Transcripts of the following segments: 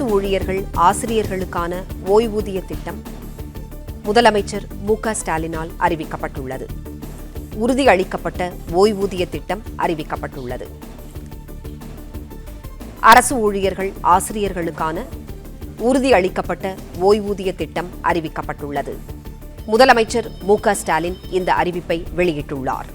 அரசு ஊழியர்கள் ஆசிரியர்களுக்கான ஓய்வூதிய திட்டம் முதலமைச்சர் மு.க.ஸ்டாலினால் அறிவிக்கப்பட்டுள்ளது. உறுதியளிக்கப்பட்ட ஓய்வூதிய திட்டம் அறிவிக்கப்பட்டுள்ளது. அரசு ஊழியர்கள் ஆசிரியர்களுக்கான உறுதியளிக்கப்பட்ட ஓய்வூதிய திட்டம் அறிவிக்கப்பட்டுள்ளது. முதலமைச்சர் மு.க.ஸ்டாலின் இந்த அறிவிப்பை வெளியிட்டுள்ளார்.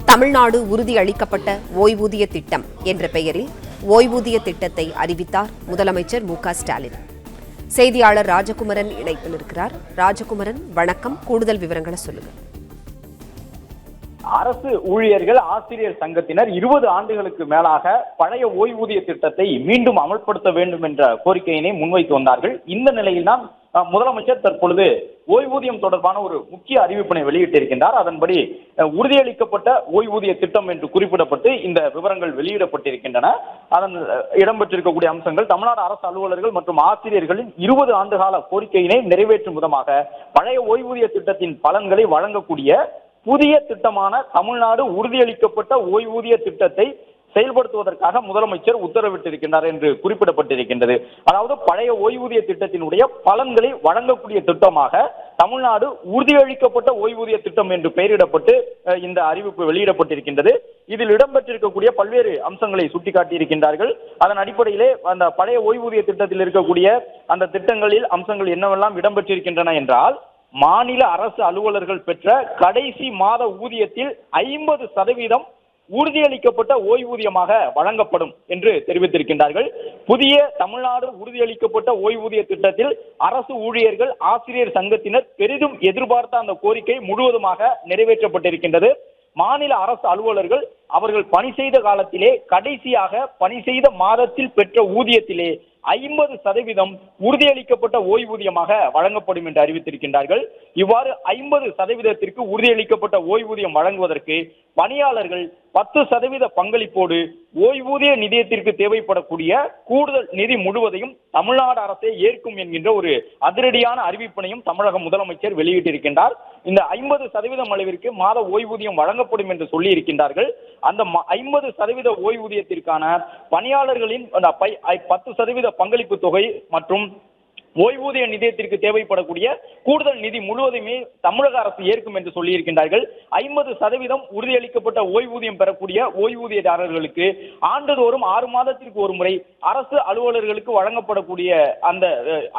தமிழ்நாடு உறுதியளிக்கப்பட்ட ஓய்வூதிய திட்டம் என்ற பெயரில் ஓய்வூதிய திட்டத்தை அறிவித்தார் முதலமைச்சர் மு.க.ஸ்டாலின். செய்தியாளர் ராஜகுமரன் இணைப்பில் இருக்கிறார். ராஜகுமரன், வணக்கம். கூடுதல் விவரங்களை சொல்லுங்க. அரசு ஊழியர்கள் ஆசிரியர் சங்கத்தினர் 20 ஆண்டுகளுக்கு மேலாக பழைய ஓய்வூதிய திட்டத்தை மீண்டும் அமல்படுத்த வேண்டும் என்ற கோரிக்கையினை முன்வைத்து வந்தார்கள். இந்த நிலையில்தான் முதலமைச்சர் தற்பொழுது ஓய்வூதியம் தொடர்பான ஒரு முக்கிய அறிவிப்பினை வெளியிட்டிருக்கின்றார். அதன்படி உறுதியளிக்கப்பட்ட ஓய்வூதிய திட்டம் என்று குறிப்பிடப்பட்டு இந்த விவரங்கள் வெளியிடப்பட்டிருக்கின்றன. அதன் இடம்பெற்றிருக்கக்கூடிய அம்சங்கள் தமிழ்நாடு அரசு அலுவலர்கள் மற்றும் ஆசிரியர்களின் 20 ஆண்டுகால கோரிக்கையினை நிறைவேற்றும் விதமாக பழைய ஓய்வூதிய திட்டத்தின் பலன்களை வழங்கக்கூடிய புதிய திட்டமான தமிழ்நாடு உறுதியளிக்கப்பட்ட ஓய்வூதிய திட்டத்தை செயல்படுத்துவதற்காக முதலமைச்சர் உத்தரவிட்டிருக்கின்றார் என்று குறிப்பிடப்பட்டிருக்கின்றது. அதாவது பழைய ஓய்வூதிய திட்டத்தினுடைய பலன்களை வழங்கக்கூடிய திட்டமாக தமிழ்நாடு உறுதியளிக்கப்பட்ட ஓய்வூதிய திட்டம் என்று பெயரிடப்பட்டு இந்த அறிவிப்பு வெளியிடப்பட்டிருக்கின்றது. இதில் இடம்பெற்றிருக்கக்கூடிய பல்வேறு அம்சங்களை சுட்டிக்காட்டியிருக்கின்றார்கள். அதன் அடிப்படையிலே அந்த பழைய ஓய்வூதிய திட்டத்தில் இருக்கக்கூடிய அந்த திட்டங்களில் அம்சங்கள் என்னவெல்லாம் இடம்பெற்றிருக்கின்றன என்றால், மாநில அரசு அலுவலர்கள் பெற்ற கடைசி மாத ஊதியத்தில் 50% உறுதியளிக்கப்பட்ட ஓய்வூதியமாக வழங்கப்படும் என்று தெரிவித்திருக்கின்றார்கள். புதிய தமிழ்நாடு உறுதியளிக்கப்பட்ட ஓய்வூதிய திட்டத்தில் அரசு ஊழியர்கள் ஆசிரியர் சங்கத்தினர் பெரிதும் எதிர்பார்த்த அந்த கோரிக்கை முழுவதுமாக நிறைவேற்றப்பட்டிருக்கின்றது. மாநில அரசு அலுவலர்கள் அவர்கள் பணி செய்த காலத்திலே கடைசியாக பணி செய்த மாதத்தில் பெற்ற ஊதியத்திலே 50% உறுதியளிக்கப்பட்ட ஓய்வூதியமாக வழங்கப்படும் என்று அறிவித்திருக்கின்றார்கள். இவ்வாறு 50%ற்கு உறுதியளிக்கப்பட்ட ஓய்வூதியம் வழங்குவதற்கு பணியாளர்கள் 10% பங்களிப்போடு ஓய்வூதிய நிதியத்திற்கு தேவைப்படக்கூடிய கூடுதல் நிதி முழுவதையும் தமிழ்நாடு அரசே ஏற்கும் என்கின்ற ஒரு அதிரடியான அறிவிப்பினையும் தமிழக முதலமைச்சர் வெளியிட்டிருக்கின்றார். இந்த 50% அளவிற்கு மாத ஓய்வூதியம் வழங்கப்படும் என்று சொல்லி இருக்கின்றார்கள். அந்த 50% ஓய்வூதியத்திற்கான பணியாளர்களின் 10% பங்களிப்பு தொகை மற்றும் ஓய்வூதிய நிதியத்திற்கு தேவைப்படக்கூடிய கூடுதல் நிதி முழுவதுமே தமிழக அரசு ஏற்கும் என்று சொல்லி இருக்கின்றார்கள். 50% உறுதியளிக்கப்பட்ட ஓய்வூதியம் பெறக்கூடிய ஓய்வூதியதாரர்களுக்கு ஆண்டுதோறும் 6 மாதத்திற்கு ஒரு முறை அரசு அலுவலர்களுக்கு வழங்கப்படக்கூடிய அந்த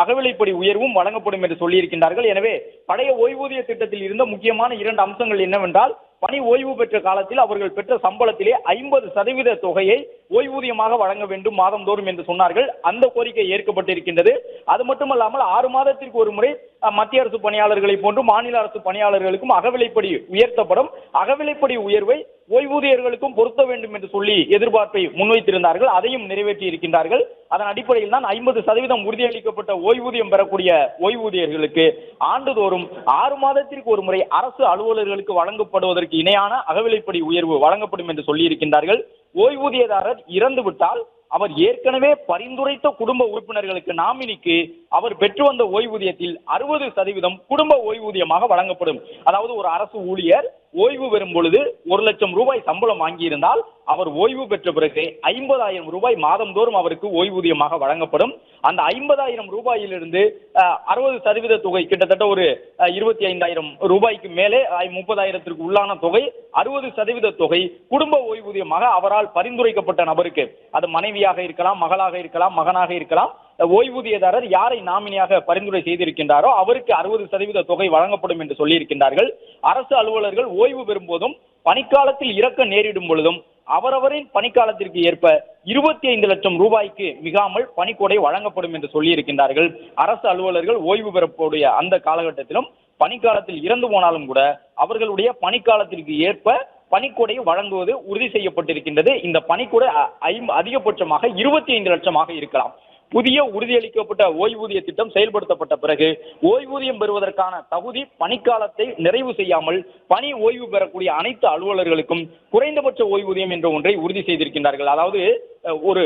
அகவிலைப்படி உயர்வும் வழங்கப்படும் என்று சொல்லி இருக்கின்றார்கள். எனவே பழைய ஓய்வூதிய திட்டத்தில் இருந்த முக்கியமான 2 அம்சங்கள் என்னவென்றால், பணி ஓய்வு பெற்ற காலத்தில் அவர்கள் பெற்ற சம்பளத்திலே 50% தொகையை ஓய்வூதியமாக வழங்க வேண்டும் மாதந்தோறும் என்று சொன்னார்கள். அந்த கோரிக்கை ஏற்கப்பட்டிருக்கின்றது. அது மட்டுமல்லாமல் 6 மாதத்திற்கு ஒரு முறை மத்திய அரசு பணியாளர்களை போன்று மாநில அரசு பணியாளர்களுக்கும் அகவிலைப்படி உயர்த்தப்படும். அகவிலைப்படி உயர்வை ஓய்வூதியர்களுக்கும் பொருத்த வேண்டும் என்று சொல்லி எதிர்பார்ப்பை முன்வைத்திருந்தார்கள். அதையும் நிறைவேற்றி இருக்கின்றார்கள். அதன் அடிப்படையில் தான் 50% உறுதியளிக்கப்பட்ட ஓய்வூதியம் பெறக்கூடிய ஓய்வூதியர்களுக்கு ஆண்டுதோறும் 6 மாதத்திற்கு ஒரு முறை அரசு அலுவலர்களுக்கு வழங்கப்படுவதற்கு இணையான அகவிலைப்படி உயர்வு வழங்கப்படும் என்று சொல்லி இருக்கின்றார்கள். ஓய்வூதியதாரர் இறந்துவிட்டால் அவர் ஏற்கனவே பரிந்துரைத்த குடும்ப உறுப்பினர்களுக்கு நாமினிக்கு அவர் பெற்று வந்த ஓய்வூதியத்தில் 60% குடும்ப ஓய்வூதியமாக வழங்கப்படும். அதாவது ஒரு அரசு ஊழியர் ஓய்வு பெறும் பொழுது 1 லட்சம் ரூபாய் சம்பளம் வாங்கியிருந்தால் அவர் ஓய்வு பெற்ற பிறகு 50,000 ரூபாய் மாதந்தோறும் அவருக்கு ஓய்வூதியமாக வழங்கப்படும். அந்த 50,000 ரூபாயிலிருந்து 60% தொகை கிட்டத்தட்ட ஒரு 25,000 ரூபாய்க்கு மேலே 30,000ற்கு உள்ளான தொகை 60% தொகை குடும்ப ஓய்வூதியமாக அவரால் பரிந்துரைக்கப்பட்ட நபருக்கு, அது மனைவியாக இருக்கலாம், மகளாக இருக்கலாம், மகனாக இருக்கலாம், ஓய்வூதியதாரர் யாரை நாமினியாக பரிந்துரை செய்திருக்கின்றாரோ அவருக்கு 60% தொகை வழங்கப்படும் என்று சொல்லி இருக்கின்றார்கள். அரசு அலுவலர்கள் ஓய்வு பெறும் போதும் பணிக்காலத்தில் இறக்க நேரிடும் பொழுதும் அவரவரின் பணிக்காலத்திற்கு ஏற்ப 25 லட்சம் ரூபாய்க்கு மிகாமல் பணிக்கொடை வழங்கப்படும் என்று சொல்லி இருக்கின்றார்கள். அரசு அலுவலர்கள் ஓய்வு பெறக்கூடிய அந்த காலகட்டத்திலும் பணிக்காலத்தில் இறந்து போனாலும் கூட அவர்களுடைய பணிக்காலத்திற்கு ஏற்ப பணிக்கொடை வழங்குவது உறுதி செய்யப்பட்டிருக்கின்றது. இந்த பணிக்கொடை அதிகபட்சமாக 25 லட்சமாக இருக்கலாம். புதிய உறுதியளிக்கப்பட்ட ஓய்வூதிய திட்டம் செயல்படுத்தப்பட்ட பிறகு ஓய்வூதியம் பெறுவதற்கான தகுதி பணிக்காலத்தை நிறைவு செய்யாமல் பணி ஓய்வு பெறக்கூடிய அனைத்து அலுவலர்களுக்கும் குறைந்தபட்ச ஓய்வூதியம் என்ற ஒன்றை உறுதி செய்திருக்கின்றார்கள். அதாவது ஒரு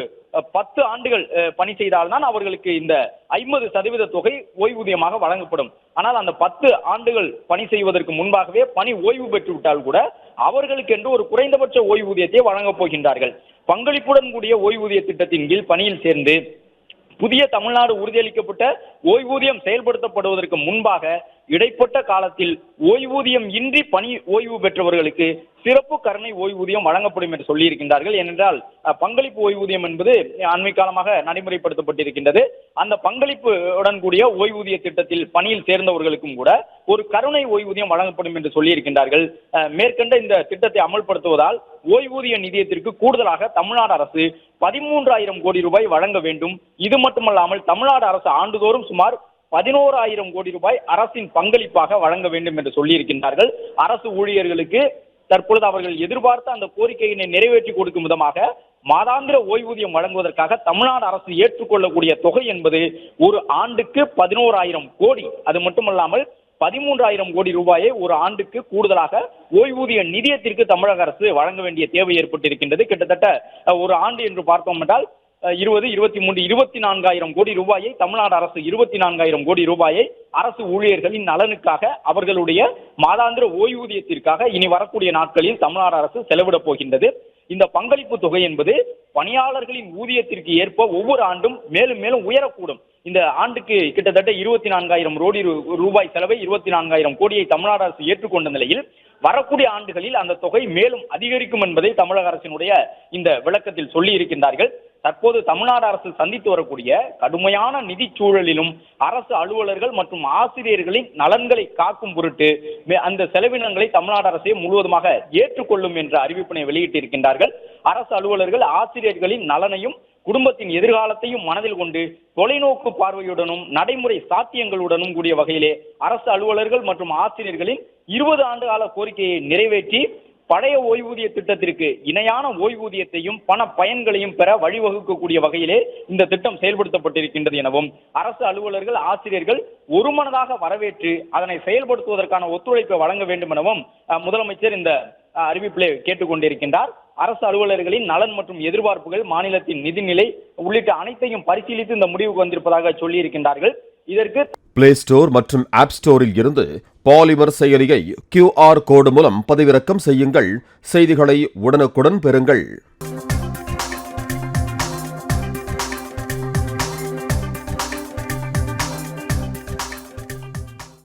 10 ஆண்டுகள் பணி செய்தால்தான் அவர்களுக்கு இந்த 50% தொகை ஓய்வூதியமாக வழங்கப்படும். ஆனால் அந்த 10 ஆண்டுகள் பணி செய்வதற்கு முன்பாகவே பணி ஓய்வு பெற்று விட்டால் கூட அவர்களுக்கு என்று ஒரு குறைந்தபட்ச ஓய்வூதியத்தை வழங்கப் போகின்றார்கள். பங்களிப்புடன் கூடிய ஓய்வூதிய திட்டத்தின் கீழ் பணியில் சேர்ந்து புதிய தமிழ்நாடு உறுதியளிக்கப்பட்ட ஓய்வூதியம் செயல்படுத்தப்படுவதற்கு முன்பாக இடைப்பட்ட காலத்தில் ஓய்வூதியம் இன்றி பணி ஓய்வு பெற்றவர்களுக்கு சிறப்பு கருணை ஓய்வூதியம் வழங்கப்படும் என்று சொல்லியிருக்கின்றார்கள். ஏனென்றால் பங்களிப்பு ஓய்வூதியம் என்பது அண்மை காலமாக நடைமுறைப்படுத்தப்பட்டிருக்கின்றது. அந்த பங்களிப்புடன் கூடிய ஓய்வூதிய திட்டத்தில் பணியில் சேர்ந்தவர்களுக்கும் கூட ஒரு கருணை ஓய்வூதியம் வழங்கப்படும் என்று சொல்லியிருக்கின்றார்கள். மேற்கண்ட இந்த திட்டத்தை அமல்படுத்துவதால் ஓய்வூதிய நிதியத்திற்கு கூடுதலாக தமிழ்நாடு அரசு 13,000 கோடி ரூபாய் வழங்க வேண்டும். இது மட்டுமல்லாமல் தமிழ்நாடு அரசு ஆண்டுதோறும் சுமார் 11,000 கோடி ரூபாய் அரசின் பங்களிப்பாக வழங்க வேண்டும் என்று சொல்லியிருக்கின்றார்கள். அரசு ஊழியர்களுக்கு தற்பொழுது அவர்கள் எதிர்பார்த்த அந்த கோரிக்கையினை நிறைவேற்றி கொடுக்கும் விதமாக மாதாந்திர ஓய்வூதியம் வழங்குவதற்காக தமிழ்நாடு அரசு ஏற்றுக்கொள்ளக்கூடிய தொகை என்பது ஒரு ஆண்டுக்கு 11,000 கோடி. அது மட்டுமல்லாமல் 13,000 கோடி ரூபாயை ஒரு ஆண்டுக்கு கூடுதலாக ஓய்வூதிய நிதியத்திற்கு தமிழக அரசு வழங்க வேண்டிய தேவை ஏற்பட்டிருக்கின்றது. கிட்டத்தட்ட ஒரு ஆண்டு என்று பார்த்தோம் என்றால் 20, 23, 24,000 கோடி ரூபாயை தமிழ்நாடு அரசு 24,000 கோடி ரூபாயை அரசு ஊழியர்களின் நலனுக்காக அவர்களுடைய மாதாந்திர ஓய்வூதியத்திற்காக இனி வரக்கூடிய நாட்களில் தமிழ்நாடு அரசு செலவிடப் போகின்றது. இந்த பங்களிப்பு தொகை என்பது பணியாளர்களின் ஊதியத்திற்கு ஏற்ப ஒவ்வொரு ஆண்டும் மேலும் மேலும் உயரக்கூடும். இந்த ஆண்டுக்கு கிட்டத்தட்ட 24,000 கோடி ரூபாய் செலவை 24,000 கோடியை தமிழ்நாடு அரசு ஏற்றுக்கொண்ட நிலையில் வரக்கூடிய ஆண்டுகளில் அந்த தொகை மேலும் அதிகரிக்கும் என்பதை தமிழக அரசினுடைய இந்த விளக்கத்தில் சொல்லி இருக்கின்றார்கள். தற்போது தமிழ்நாடு அரசு சந்தித்து வரக்கூடிய கடுமையான நிதி சூழலிலும் அரசு அலுவலர்கள் மற்றும் ஆசிரியர்களின் நலன்களை காக்கும் பொருட்டு அந்த செலவினங்களை தமிழ்நாடு அரசே முழுவதுமாக ஏற்றுக்கொள்ளும் என்ற அறிவிப்பினை வெளியிட்டிருக்கின்றார்கள். அரசு அலுவலர்கள் ஆசிரியர்களின் நலனையும் குடும்பத்தின் எதிர்காலத்தையும் மனதில் கொண்டு தொலைநோக்கு பார்வையுடனும் நடைமுறை சாத்தியங்களுடனும் கூடிய வகையிலே அரசு அலுவலர்கள் மற்றும் ஆசிரியர்களின் 20 ஆண்டு கால கோரிக்கையை நிறைவேற்றி பழைய ஓய்வூதிய திட்டத்திற்கு இணையான ஓய்வூதியத்தையும் பண பயன்களையும் பெற வழிவகுக்கக்கூடிய வகையிலே இந்த திட்டம் செயல்படுத்தப்பட்டிருக்கின்றது எனவும் அரசு அலுவலர்கள் ஆசிரியர்கள் ஒருமனதாக வரவேற்று அதனை செயல்படுத்துவதற்கான ஒத்துழைப்பை வழங்க வேண்டும் எனவும் முதலமைச்சர் இந்த அறிவிப்பிலே கேட்டுக்கொண்டிருக்கின்றார். அரசு அலுவலர்களின் நலன் மற்றும் எதிர்பார்ப்புகள், மாநிலத்தின் நிதிநிலை உள்ளிட்ட அனைத்தையும் பரிசீலித்து இந்த முடிவுக்கு வந்திருப்பதாக சொல்லியிருக்கின்றார்கள். இதற்கு பிளே ஸ்டோர் மற்றும் ஆப் ஸ்டோரில் இருந்து பாலிமர் செயலியை QR கோடு மூலம் பதிவிறக்கம் செய்யுங்கள். செய்திகளை உடனுக்குடன் பெறுங்கள்.